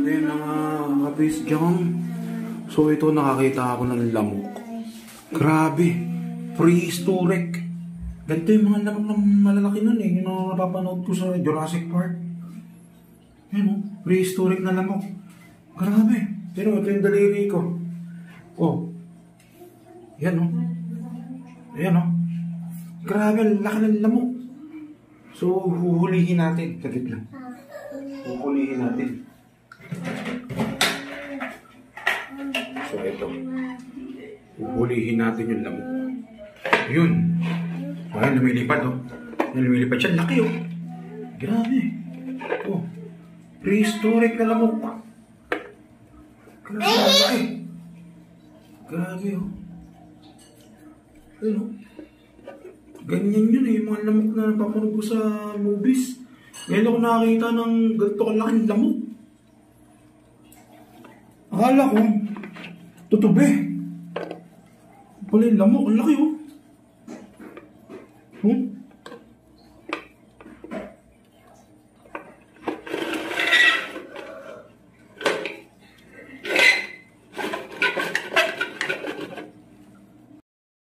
Ayun na nga, kabis dyan. So ito, nakakita ako ng lamok. Grabe, prehistoric. Ganito yung mga lamok na malalaki nun eh. Yung napapanood ko sa Jurassic Park. Ayun o, prehistoric na lamok. Grabe. Pero ito yung daliri ko. Oh. Yan o. Ayan o. Grabe, laki ng lamok. So, huhulihin natin. Sagit lang. Huhulihin natin. So, ito. Huhulihin natin yung lamok. Yun. Ay, lumilipad o. Lumilipad siya. Laki o. Grabe. Oh. Prehistoric na lamok. Grabe, laki. Grabe o. Ayun o. Ganyan yun eh, mga lamok na napapanood ko sa movies. Ngayon ako nakakita ng ganito kalaking lamok. Akala ko, tutubi. Pala yung lamok, ang laki oh.